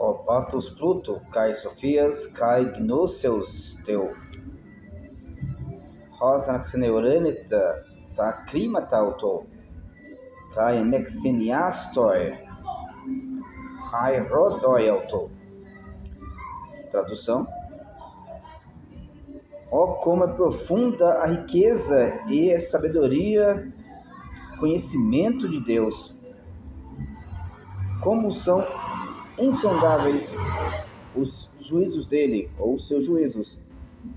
Corbatus Pluto, kai Sophias, kai Gnouseus teu. Rosaxeneuranita, ta climatauto, kai Nexiniastoi, hai Rodoiauto. Tradução: ó, como é profunda a riqueza e sabedoria, conhecimento de Deus! Como são insondáveis os juízos dele, ou seus juízos,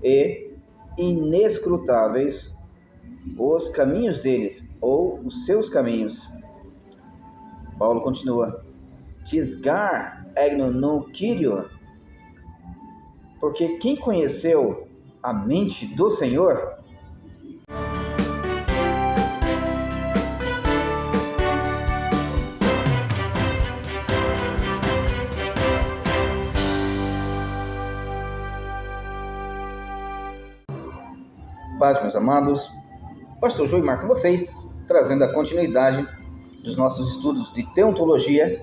e inescrutáveis os caminhos deles, ou os seus caminhos. Paulo continua: Tisgar egno non Kyrio, porque quem conheceu a mente do Senhor? Paz, meus amados, Pastor Joimar com vocês, trazendo a continuidade dos nossos estudos de teontologia,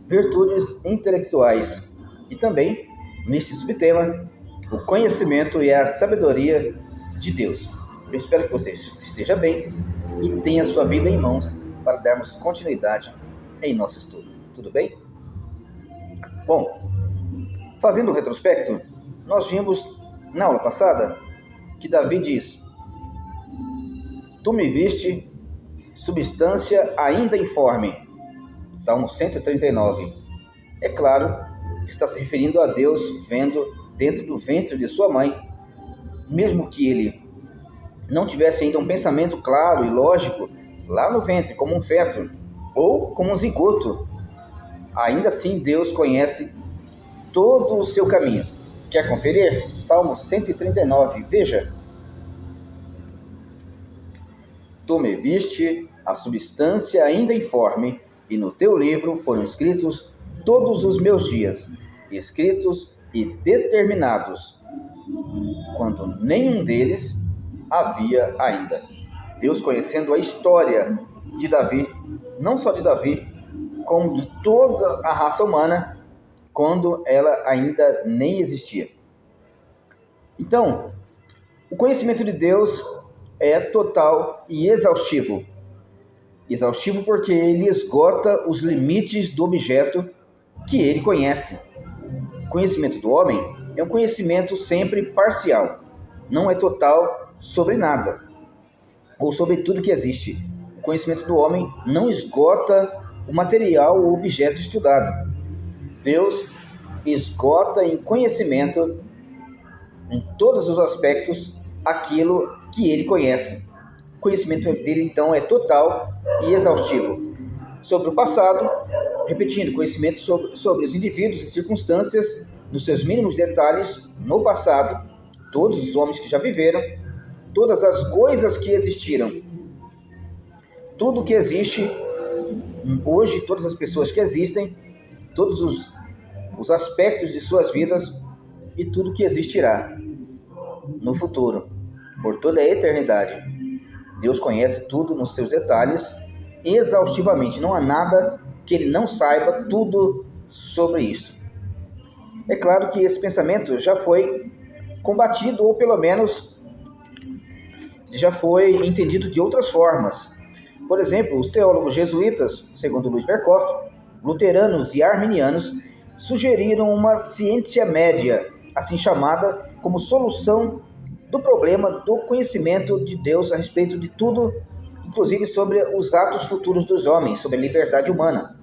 virtudes intelectuais, e também, neste subtema, o conhecimento e a sabedoria de Deus. Eu espero que você esteja bem e tenha sua Bíblia em mãos para darmos continuidade em nosso estudo. Tudo bem? Bom, fazendo o retrospecto, nós vimos na aula passada que Davi diz: tu me viste substância ainda informe. Salmo 139. É claro que está se referindo a Deus vendo dentro do ventre de sua mãe, mesmo que ele não tivesse ainda um pensamento claro e lógico lá no ventre, como um feto ou como um zigoto. Ainda assim Deus conhece todo o seu caminho. Quer conferir? Salmo 139, veja: tu me viste a substância ainda informe, e no teu livro foram escritos todos os meus dias, escritos e determinados, quando nenhum deles havia ainda. Deus conhecendo a história de Davi, não só de Davi, como de toda a raça humana, quando ela ainda nem existia. Então, o conhecimento de Deus é total e exaustivo. Exaustivo porque ele esgota os limites do objeto que ele conhece. O conhecimento do homem é um conhecimento sempre parcial. Não é total sobre nada, ou sobre tudo que existe. O conhecimento do homem não esgota o material ou objeto estudado. Deus esgota em conhecimento, em todos os aspectos, aquilo que ele conhece. O conhecimento dele, então, é total e exaustivo. Sobre o passado, repetindo, conhecimento sobre os indivíduos e circunstâncias, nos seus mínimos detalhes, no passado, todos os homens que já viveram, todas as coisas que existiram, tudo que existe hoje, todas as pessoas que existem, todos os aspectos de suas vidas e tudo que existirá no futuro, por toda a eternidade. Deus conhece tudo nos seus detalhes, exaustivamente. Não há nada que ele não saiba tudo sobre isto. É claro que esse pensamento já foi combatido, ou pelo menos já foi entendido de outras formas. Por exemplo, os teólogos jesuítas, segundo Luiz Berkoff, luteranos e arminianos, sugeriram uma ciência média, assim chamada, como solução do problema do conhecimento de Deus a respeito de tudo, inclusive sobre os atos futuros dos homens, sobre a liberdade humana.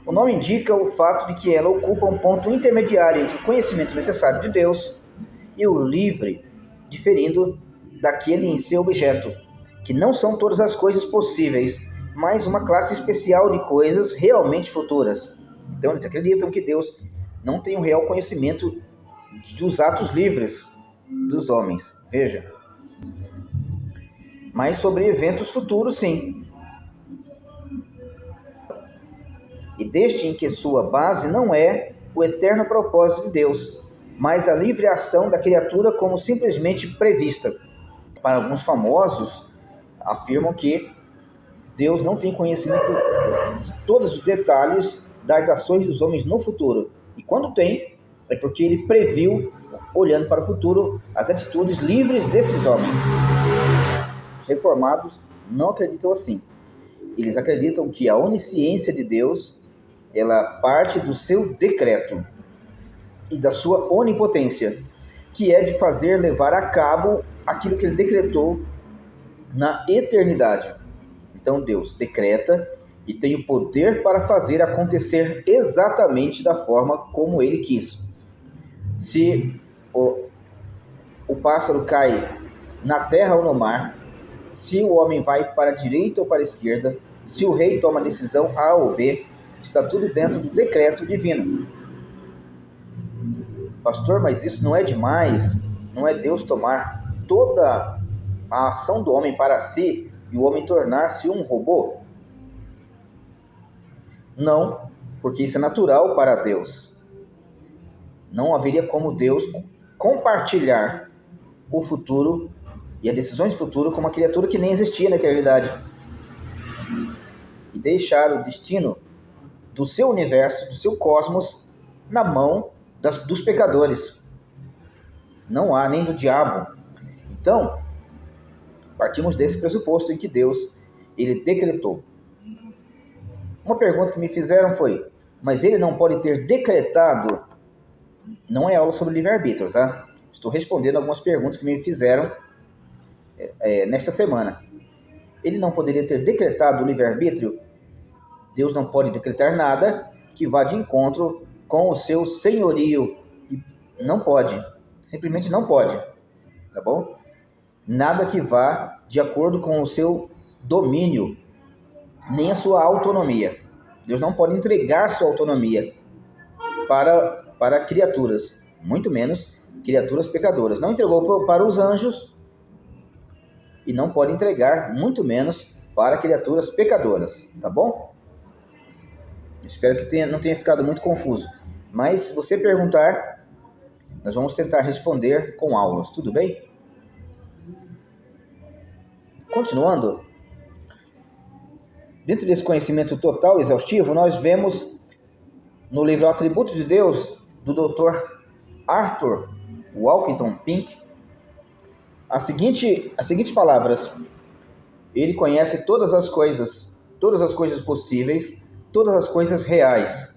O nome indica o fato de que ela ocupa um ponto intermediário entre o conhecimento necessário de Deus e o livre, diferindo daquele em seu objeto, que não são todas as coisas possíveis, mas uma classe especial de coisas realmente futuras. Então eles acreditam que Deus não tem um real conhecimento dos atos livres dos homens, veja. Mas sobre eventos futuros, sim. E deste em que sua base não é o eterno propósito de Deus, mas a livre ação da criatura como simplesmente prevista. Para alguns famosos, afirmam que Deus não tem conhecimento de todos os detalhes das ações dos homens no futuro. E quando tem, é porque ele previu, olhando para o futuro, as atitudes livres desses homens. Os reformados não acreditam assim. Eles acreditam que a onisciência de Deus, ela parte do seu decreto e da sua onipotência, que é de fazer levar a cabo aquilo que ele decretou na eternidade. Então Deus decreta e tem o poder para fazer acontecer exatamente da forma como ele quis. Se o pássaro cai na terra ou no mar, se o homem vai para a direita ou para a esquerda, se o rei toma a decisão A ou B, está tudo dentro do decreto divino. Pastor, mas isso não é demais? Não é Deus tomar toda a ação do homem para si e o homem tornar-se um robô? Não, porque isso é natural para Deus. Não haveria como Deus compartilhar o futuro e as decisões do futuro com uma criatura que nem existia na eternidade. E deixar o destino do seu universo, do seu cosmos, na mão dos pecadores. Não há, nem do diabo. Então, partimos desse pressuposto em que Deus, ele decretou. Uma pergunta que me fizeram foi, mas ele não pode ter decretado? Não é aula sobre livre-arbítrio, tá? Estou respondendo algumas perguntas que me fizeram nesta semana. Ele não poderia ter decretado o livre-arbítrio? Deus não pode decretar nada que vá de encontro com o seu senhorio. Não pode. Simplesmente não pode. Tá bom? Nada que vá de acordo com o seu domínio, nem a sua autonomia. Deus não pode entregar sua autonomia para criaturas, muito menos criaturas pecadoras. Não entregou para os anjos e não pode entregar, muito menos, para criaturas pecadoras. Tá bom? Espero que não tenha ficado muito confuso. Mas se você perguntar, nós vamos tentar responder com aulas. Tudo bem? Continuando, dentro desse conhecimento total, exaustivo, nós vemos no livro Atributos de Deus, do Dr. Arthur Walkington Pink, as seguintes palavras: ele conhece todas as coisas possíveis, todas as coisas reais,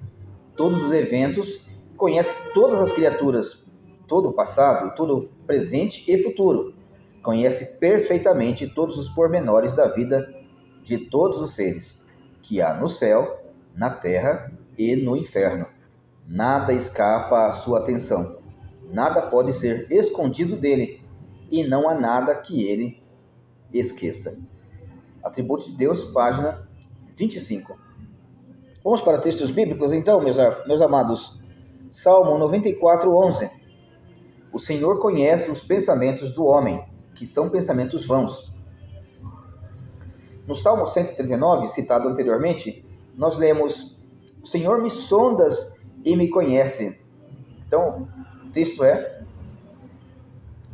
todos os eventos, conhece todas as criaturas, todo o passado, todo o presente e futuro. Conhece perfeitamente todos os pormenores da vida de todos os seres que há no céu, na terra e no inferno. Nada escapa à sua atenção. Nada pode ser escondido dele e não há nada que ele esqueça. Atributos de Deus, página 25. Vamos para textos bíblicos então, meus amados. Salmo 94:11. O Senhor conhece os pensamentos do homem, que são pensamentos vãos. No Salmo 139, citado anteriormente, nós lemos: o Senhor me sondas e me conhece. Então, o texto é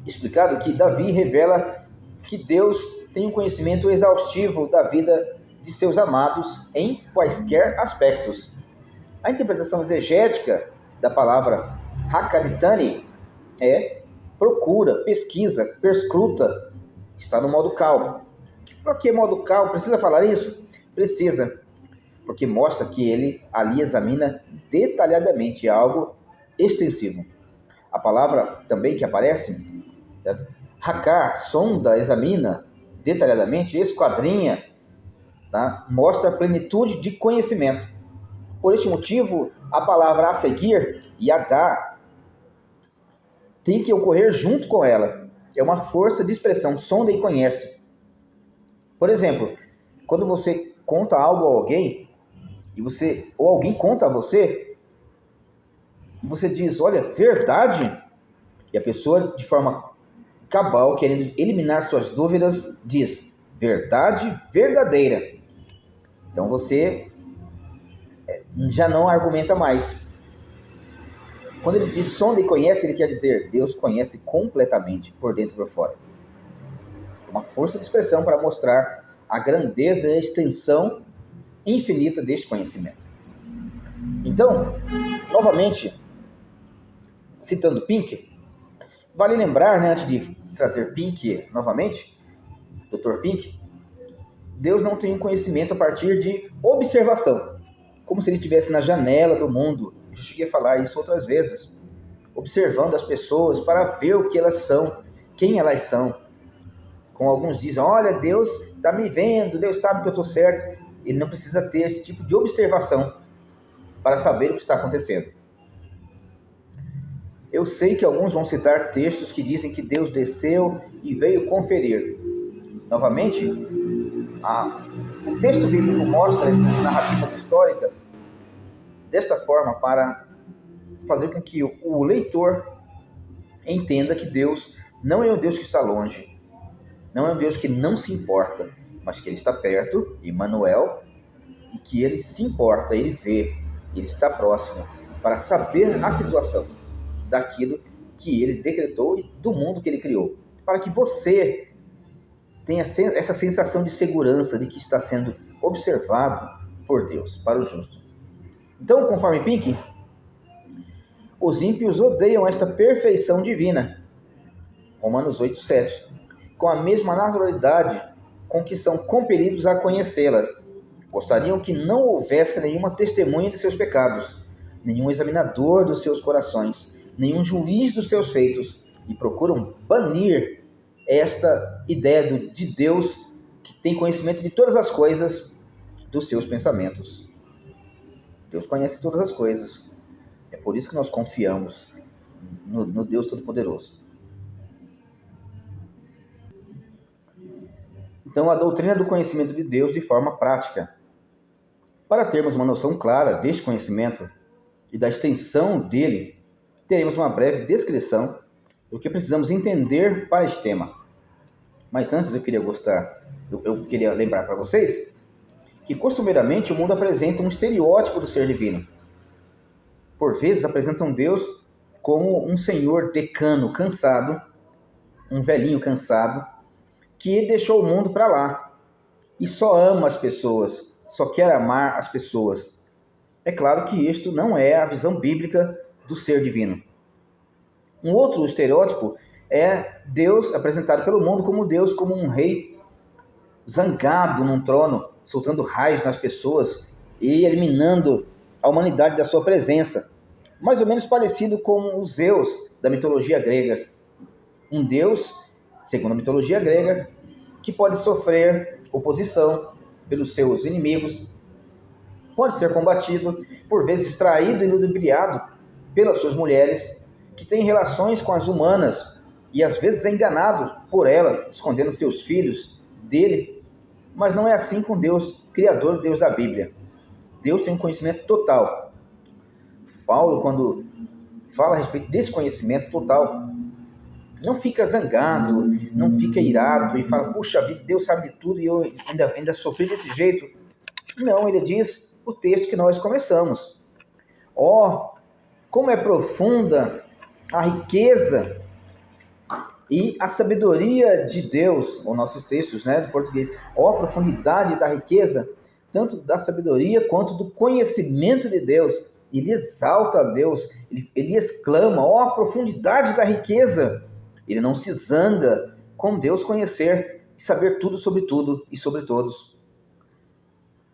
explicado que Davi revela que Deus tem um conhecimento exaustivo da vida de seus amados em quaisquer aspectos. A interpretação exegética da palavra hakaritani é procura, pesquisa, perscruta, está no modo cal. Por que modo cal? Precisa falar isso? Precisa, porque mostra que ele ali examina detalhadamente algo extensivo. A palavra também que aparece, hakar, sonda, examina detalhadamente, esquadrinha, tá? Mostra a plenitude de conhecimento. Por este motivo, a palavra a seguir, yadá, tem que ocorrer junto com ela. É uma força de expressão, sonda e conhece. Por exemplo, quando você conta algo a alguém, ou alguém conta a você, e você diz, olha, verdade? E a pessoa, de forma cabal, querendo eliminar suas dúvidas, diz, verdade verdadeira. Então você já não argumenta mais. Quando ele diz sonda e conhece, ele quer dizer, Deus conhece completamente, por dentro e por fora. Uma força de expressão para mostrar a grandeza e a extensão infinita deste conhecimento. Então, novamente, citando Pink, vale lembrar, né, antes de trazer Pink novamente, Dr. Pink, Deus não tem um conhecimento a partir de observação, como se ele estivesse na janela do mundo. Eu já cheguei a falar isso outras vezes, observando as pessoas para ver o que elas são, quem elas são. Como alguns dizem, olha, Deus está me vendo, Deus sabe que eu estou certo. Ele não precisa ter esse tipo de observação para saber o que está acontecendo. Eu sei que alguns vão citar textos que dizem que Deus desceu e veio conferir. Novamente, o texto bíblico mostra essas narrativas históricas desta forma para fazer com que o leitor entenda que Deus não é um Deus que está longe, não é um Deus que não se importa, mas que Ele está perto, Emmanuel, e que Ele se importa, Ele vê, Ele está próximo para saber a situação daquilo que Ele decretou e do mundo que Ele criou, para que você tenha essa sensação de segurança de que está sendo observado por Deus, para o justo. Então, conforme Pink, os ímpios odeiam esta perfeição divina, Romanos 8:7, com a mesma naturalidade com que são compelidos a conhecê-la. Gostariam que não houvesse nenhuma testemunha de seus pecados, nenhum examinador dos seus corações, nenhum juiz dos seus feitos, e procuram banir esta ideia de Deus que tem conhecimento de todas as coisas dos seus pensamentos. Deus conhece todas as coisas. É por isso que nós confiamos no Deus Todo-Poderoso. Então, a doutrina do conhecimento de Deus de forma prática. Para termos uma noção clara deste conhecimento e da extensão dele, teremos uma breve descrição do que precisamos entender para este tema. Mas antes eu queria lembrar para vocês que costumeiramente o mundo apresenta um estereótipo do ser divino. Por vezes apresentam Deus como um senhor decano, cansado, um velhinho cansado, que deixou o mundo para lá e só ama as pessoas, só quer amar as pessoas. É claro que isto não é a visão bíblica do ser divino. Um outro estereótipo é Deus apresentado pelo mundo como Deus, como um rei zangado num trono, soltando raios nas pessoas e eliminando a humanidade da sua presença. Mais ou menos parecido com os Zeus da mitologia grega. Um Deus, segundo a mitologia grega, que pode sofrer oposição pelos seus inimigos, pode ser combatido, por vezes traído e ludibriado pelas suas mulheres, que têm relações com as humanas e às vezes é enganado por elas, escondendo seus filhos dele. Mas não é assim com Deus, Criador, Deus da Bíblia. Deus tem um conhecimento total. Paulo, quando fala a respeito desse conhecimento total, não fica zangado, não fica irado e fala, puxa vida, Deus sabe de tudo e eu ainda sofri desse jeito. Não, ele diz o texto que nós começamos. Como é profunda a riqueza e a sabedoria de Deus, os nossos textos, né, do português. A profundidade da riqueza, tanto da sabedoria quanto do conhecimento de Deus. Ele exalta a Deus, ele exclama, a profundidade da riqueza. Ele não se zanga com Deus conhecer e saber tudo e sobre todos.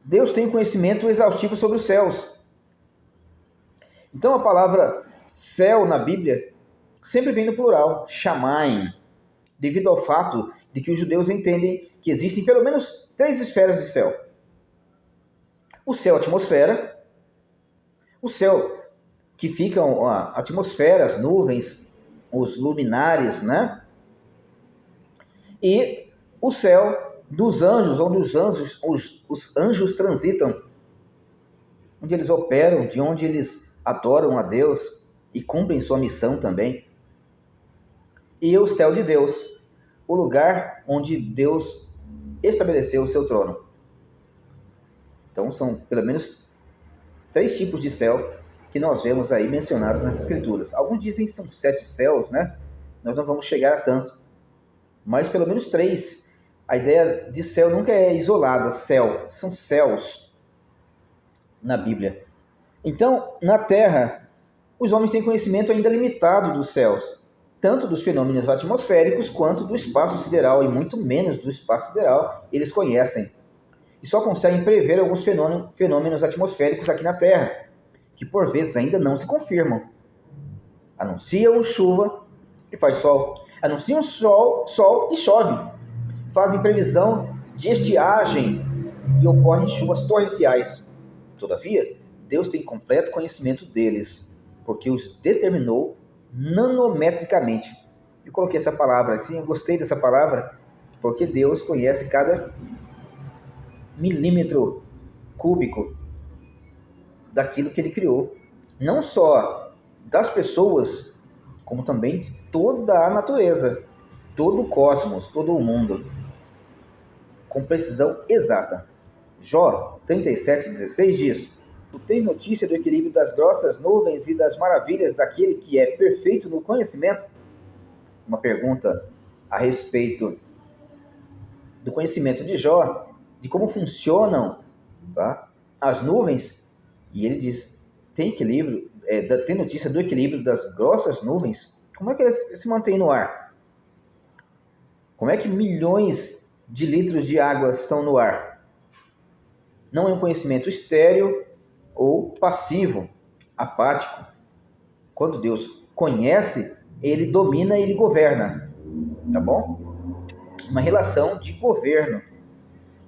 Deus tem conhecimento exaustivo sobre os céus. Então a palavra céu na Bíblia sempre vem no plural, shamayim, devido ao fato de que os judeus entendem que existem pelo menos 3 esferas de céu. O céu atmosfera, o céu que ficam a atmosfera, as nuvens, os luminares, né? E o céu dos anjos, onde os anjos transitam, onde eles operam, de onde eles adoram a Deus e cumprem sua missão também. E o céu de Deus, o lugar onde Deus estabeleceu o seu trono. Então são pelo menos 3 tipos de céu que nós vemos aí mencionados nas Escrituras. Alguns dizem que são 7 céus, né? Nós não vamos chegar a tanto. Mas pelo menos 3. A ideia de céu nunca é isolada, céu. São céus na Bíblia. Então, na Terra, os homens têm conhecimento ainda limitado dos céus, tanto dos fenômenos atmosféricos quanto do espaço sideral, e muito menos do espaço sideral eles conhecem. E só conseguem prever alguns fenômenos atmosféricos aqui na Terra, que por vezes ainda não se confirmam. Anunciam chuva e faz sol. Anunciam sol e chove. Fazem previsão de estiagem e ocorrem chuvas torrenciais. Todavia, Deus tem completo conhecimento deles, porque os determinou nanometricamente. Eu coloquei essa palavra assim, eu gostei dessa palavra, porque Deus conhece cada milímetro cúbico daquilo que Ele criou. Não só das pessoas, como também de toda a natureza, todo o cosmos, todo o mundo, com precisão exata. Jó 37,16 diz: Tu tens notícia do equilíbrio das grossas nuvens e das maravilhas daquele que é perfeito no conhecimento? Uma pergunta a respeito do conhecimento de Jó, de como funcionam, tá, as nuvens, e ele diz: tem equilíbrio, tem notícia do equilíbrio das grossas nuvens? Como é que elas se mantêm no ar? Como é que milhões de litros de água estão no ar? Não é um conhecimento estéril ou passivo, apático. Quando Deus conhece, Ele domina e Ele governa, tá bom? Uma relação de governo.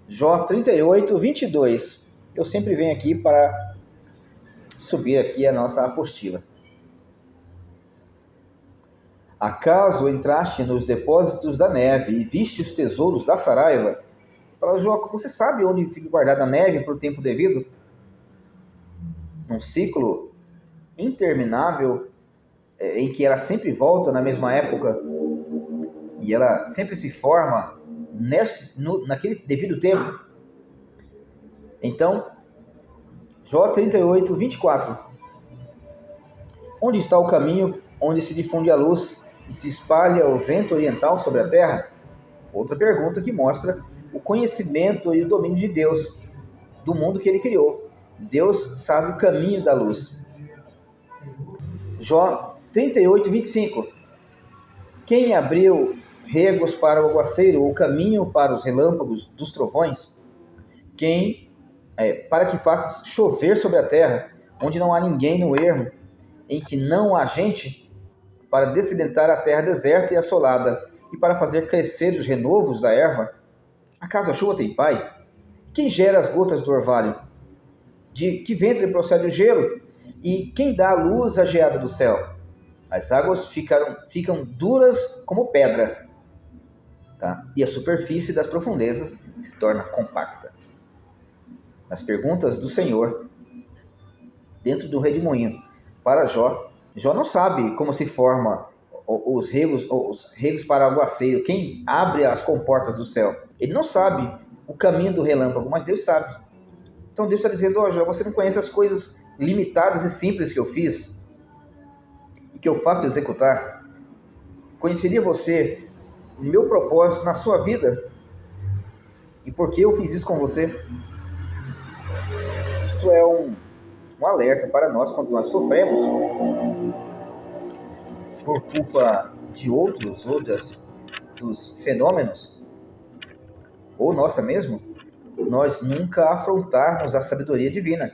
Jó 38:22. Eu sempre venho aqui para subir aqui a nossa apostila. Acaso entraste nos depósitos da neve e viste os tesouros da saraiva? Fala, Jó, você sabe onde fica guardada a neve por tempo devido? Num ciclo interminável, em que ela sempre volta na mesma época, e ela sempre se forma naquele devido tempo. Então, Jó 38:24. Onde está o caminho onde se difunde a luz e se espalha o vento oriental sobre a terra? Outra pergunta que mostra o conhecimento e o domínio de Deus, do mundo que Ele criou. Deus sabe o caminho da luz. Jó 38:25. Quem abriu regos para o aguaceiro, ou caminho para os relâmpagos dos trovões? Para que faça chover sobre a terra, onde não há ninguém no ermo, em que não há gente, para dessedentar a terra deserta e assolada, e para fazer crescer os renovos da erva? Acaso a chuva tem pai? Quem gera as gotas do orvalho? De que ventre procede o gelo? E quem dá a luz à geada do céu? As águas ficam duras como pedra, tá? E a superfície das profundezas se torna compacta. As perguntas do Senhor dentro do redemoinho para Jó. Jó não sabe como se forma os regos para o aguaceiro, quem abre as comportas do céu. Ele não sabe o caminho do relâmpago, mas Deus sabe. Então Deus está dizendo: Jó, você não conhece as coisas limitadas e simples que eu fiz e que eu faço executar? Conheceria você o meu propósito na sua vida? E por que eu fiz isso com você? Isto é um alerta para nós quando nós sofremos por culpa de outros ou dos fenômenos, ou nossa mesmo, nós nunca afrontarmos a sabedoria divina,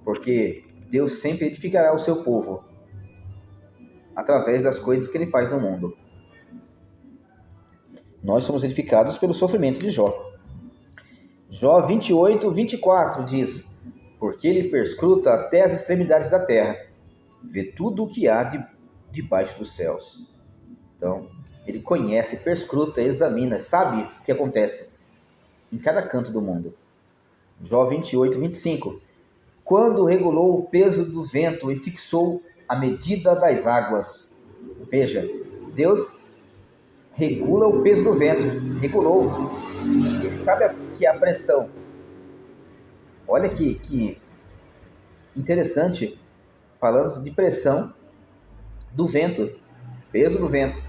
porque Deus sempre edificará o seu povo através das coisas que Ele faz no mundo. Nós somos edificados pelo sofrimento de Jó. Jó 28:24 diz: porque Ele perscruta até as extremidades da terra, vê tudo o que há debaixo dos céus. Então, Ele conhece, perscruta, examina, sabe o que acontece em cada canto do mundo. Jó 28:25. Quando regulou o peso do vento e fixou a medida das águas. Veja, Deus regula o peso do vento, regulou. Ele sabe que é a pressão. Olha que interessante, falando de pressão do vento, peso do vento,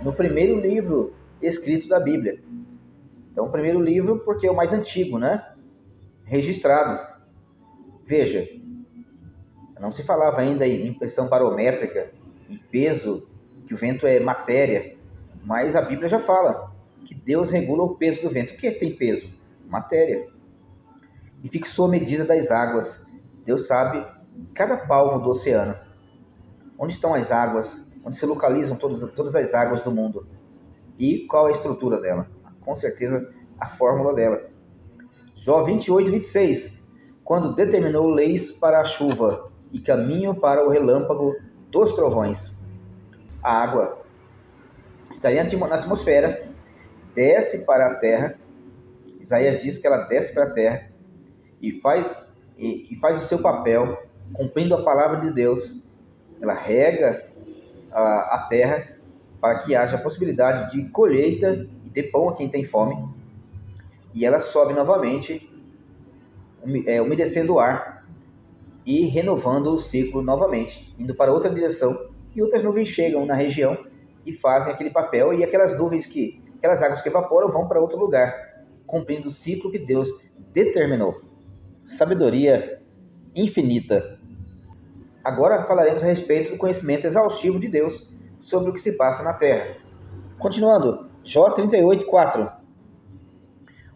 no primeiro livro escrito da Bíblia. Então, o primeiro livro porque é o mais antigo, né? Registrado. Veja, não se falava ainda em pressão barométrica, em peso, que o vento é matéria, mas a Bíblia já fala que Deus regula o peso do vento. O que tem peso? Matéria. E fixou a medida das águas. Deus sabe cada palmo do oceano. Onde estão as águas? Onde se localizam todas as águas do mundo? E qual é a estrutura dela? Com certeza, a fórmula dela. Jó 28, 26. Quando determinou leis para a chuva e caminho para o relâmpago dos trovões. A água estaria na atmosfera, desce para a terra. Isaías diz que ela desce para a terra e faz o seu papel, cumprindo a palavra de Deus. Ela rega a terra para que haja a possibilidade de colheita e de pão a quem tem fome. E ela sobe novamente, umedecendo o ar e renovando o ciclo novamente, indo para outra direção. E outras nuvens chegam na região e fazem aquele papel, e aquelas águas que evaporam vão para outro lugar, cumprindo o ciclo que Deus determinou. Sabedoria infinita. Agora falaremos a respeito do conhecimento exaustivo de Deus sobre o que se passa na terra. Continuando, Jó 38, 4.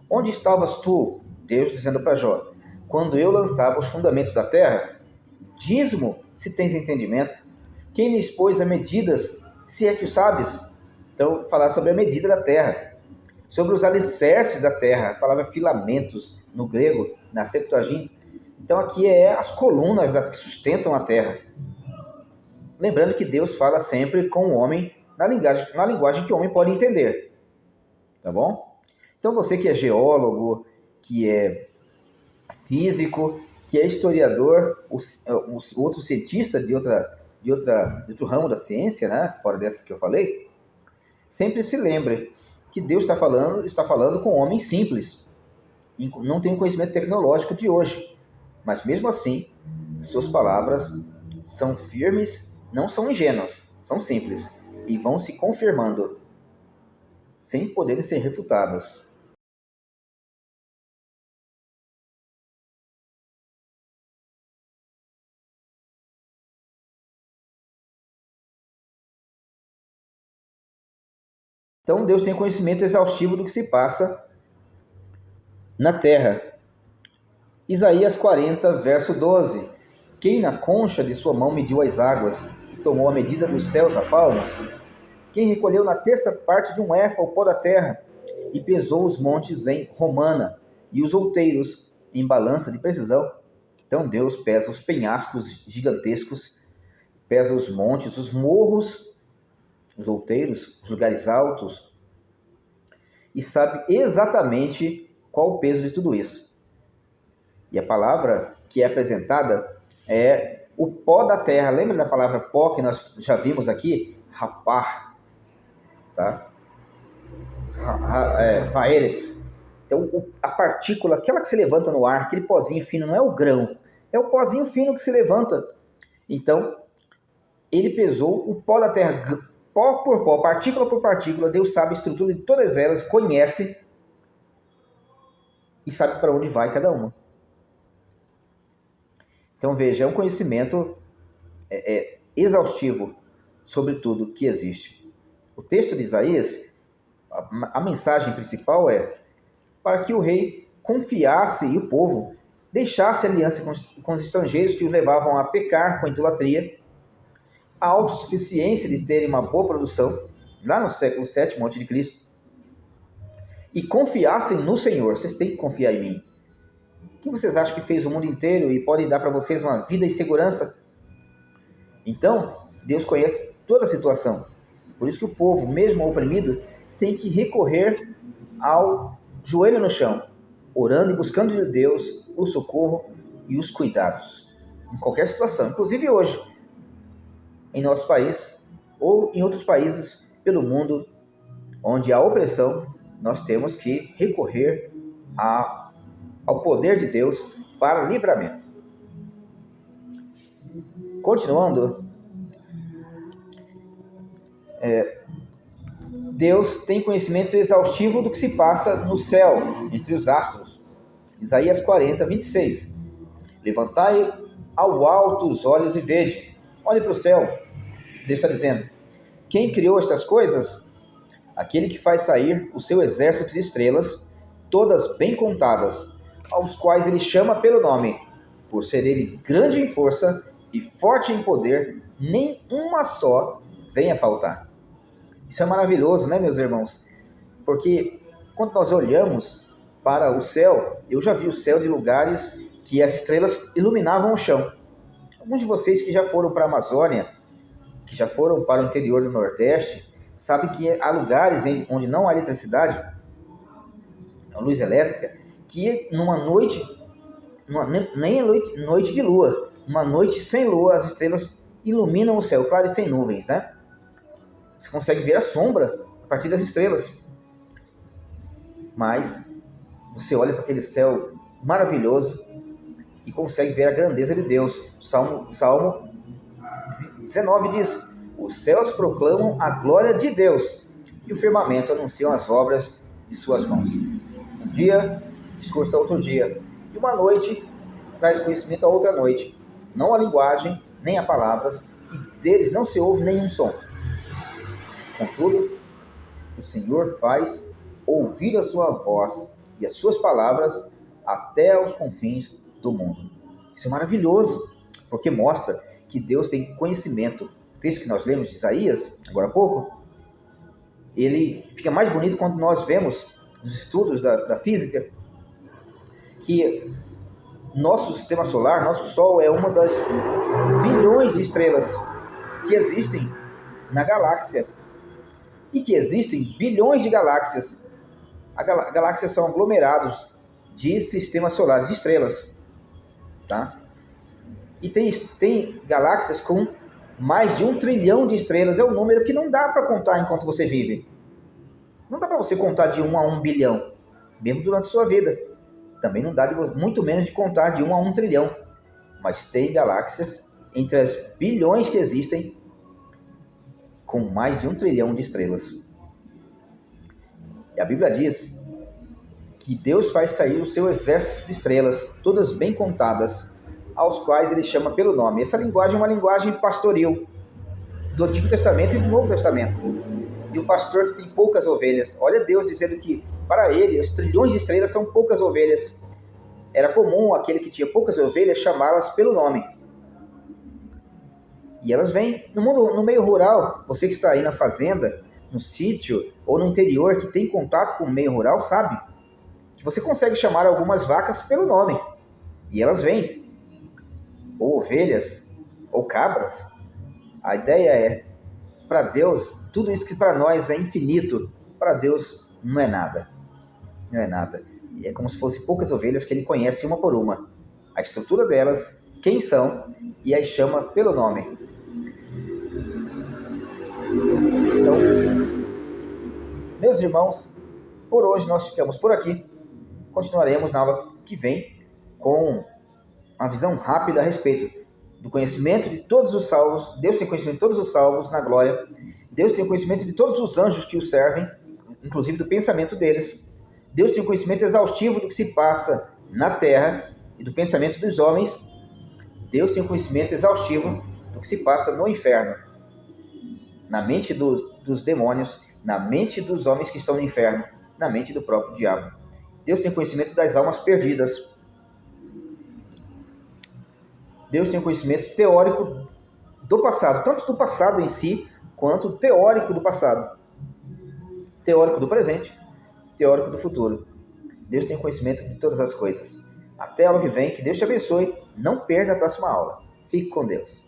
Onde estavas tu, Deus dizendo para Jó, quando eu lançava os fundamentos da terra? Diz-mo, se tens entendimento. Quem lhes pôs a medidas, se é que o sabes? Então, falar sobre a medida da terra, sobre os alicerces da terra, a palavra filamentos no grego, na Septuaginta. Então, aqui é as colunas que sustentam a terra. Lembrando que Deus fala sempre com o homem na linguagem que o homem pode entender. Tá bom? Então, você que é geólogo, que é físico, que é historiador, outro cientista de outro ramo da ciência, né? Fora dessas que eu falei, sempre se lembre que Deus está falando com homens simples, não tem o conhecimento tecnológico de hoje, mas mesmo assim, suas palavras são firmes, não são ingênuas, são simples e vão se confirmando, sem poderem ser refutadas. Então Deus tem conhecimento exaustivo do que se passa na terra. Isaías 40, verso 12. Quem na concha de sua mão mediu as águas e tomou a medida dos céus a palmos? Quem recolheu na terça parte de um éfa o pó da terra e pesou os montes em romana e os outeiros em balança de precisão? Então Deus pesa os penhascos gigantescos, pesa os montes, os morros, os outeiros, os lugares altos, e sabe exatamente qual o peso de tudo isso. E a palavra que é apresentada é o pó da terra. Lembra da palavra pó que nós já vimos aqui? Rapar, tá? Vaeretz. Então, a partícula, aquela que se levanta no ar, aquele pozinho fino, não é o grão, é o pozinho fino que se levanta. Então, ele pesou o pó da terra, pó por pó, partícula por partícula. Deus sabe a estrutura de todas elas, conhece e sabe para onde vai cada uma. Então veja, é um conhecimento exaustivo sobre tudo que existe. O texto de Isaías, a mensagem principal é para que o rei confiasse e o povo deixasse aliança com os estrangeiros que os levavam a pecar com a idolatria, a autossuficiência de terem uma boa produção, lá no século VII a.C., e confiassem no Senhor. Vocês têm que confiar em mim. Quem vocês acham que fez o mundo inteiro e pode dar para vocês uma vida e segurança? Então, Deus conhece toda a situação. Por isso que o povo, mesmo oprimido, tem que recorrer ao joelho no chão, orando e buscando de Deus o socorro e os cuidados. Em qualquer situação, inclusive hoje, em nosso país ou em outros países pelo mundo, onde há opressão, nós temos que recorrer ao poder de Deus para livramento. Continuando, Deus tem conhecimento exaustivo do que se passa no céu, entre os astros. Isaías 40, 26. Levantai ao alto os olhos e vede. Olhe para o céu. Deus está dizendo: quem criou estas coisas? Aquele que faz sair o seu exército de estrelas, todas bem contadas, aos quais ele chama pelo nome. Por ser ele grande em força e forte em poder, nem uma só vem a faltar. Isso é maravilhoso, né, meus irmãos? Porque quando nós olhamos para o céu, eu já vi o céu de lugares que as estrelas iluminavam o chão. Alguns de vocês que já foram para a Amazônia, que já foram para o interior do Nordeste, sabem que há lugares onde não há eletricidade, a luz elétrica, que numa noite, nem noite de lua, uma noite sem lua, as estrelas iluminam o céu, claro, e sem nuvens, né? Você consegue ver a sombra a partir das estrelas. Mas você olha para aquele céu maravilhoso e consegue ver a grandeza de Deus. Salmo 19 diz: os céus proclamam a glória de Deus e o firmamento anunciam as obras de suas mãos. Um dia discursa a outro dia, e uma noite traz conhecimento a outra noite. Não há linguagem, nem há palavras, e deles não se ouve nenhum som. Contudo, o Senhor faz ouvir a sua voz e as suas palavras até aos confins do mundo. Isso é maravilhoso, porque mostra que Deus tem conhecimento. O texto que nós lemos de Isaías, agora há pouco, ele fica mais bonito quando nós vemos nos estudos da física que nosso sistema solar, nosso Sol, é uma das bilhões de estrelas que existem na galáxia. E que existem bilhões de galáxias. Galáxias são aglomerados de sistemas solares, de estrelas. Tá? E tem galáxias com mais de 1 trilhão de estrelas. É um número que não dá para contar enquanto você vive. Não dá para você contar de 1 a 1 bilhão, mesmo durante a sua vida. Também não dá muito menos de contar de 1 a 1 trilhão. Mas tem galáxias entre as bilhões que existem com mais de 1 trilhão de estrelas. E a Bíblia diz que Deus faz sair o seu exército de estrelas, todas bem contadas, aos quais ele chama pelo nome. Essa linguagem é uma linguagem pastoril do Antigo Testamento e do Novo Testamento. E o pastor que tem poucas ovelhas, olha Deus dizendo que para ele os trilhões de estrelas são poucas ovelhas. Era comum aquele que tinha poucas ovelhas chamá-las pelo nome. E elas vêm. No meio rural, você que está aí na fazenda, no sítio ou no interior, que tem contato com o meio rural, sabe que você consegue chamar algumas vacas pelo nome. E elas vêm. Ou ovelhas, ou cabras. A ideia é, para Deus, tudo isso que para nós é infinito, para Deus não é nada. Não é nada. É como se fossem poucas ovelhas que ele conhece uma por uma. A estrutura delas, quem são, e as chama pelo nome. Então, meus irmãos, por hoje nós ficamos por aqui. Continuaremos na aula que vem com uma visão rápida a respeito do conhecimento de todos os salvos. Deus tem conhecimento de todos os salvos na glória. Deus tem conhecimento de todos os anjos que o servem, inclusive do pensamento deles. Deus tem conhecimento exaustivo do que se passa na terra e do pensamento dos homens. Deus tem conhecimento exaustivo do que se passa no inferno, na mente dos demônios, na mente dos homens que estão no inferno, na mente do próprio diabo. Deus tem conhecimento das almas perdidas. Deus tem conhecimento teórico do passado, tanto do passado em si, quanto teórico do passado. Teórico do presente, teórico do futuro. Deus tem conhecimento de todas as coisas. Até a aula que vem, que Deus te abençoe. Não perda a próxima aula. Fique com Deus.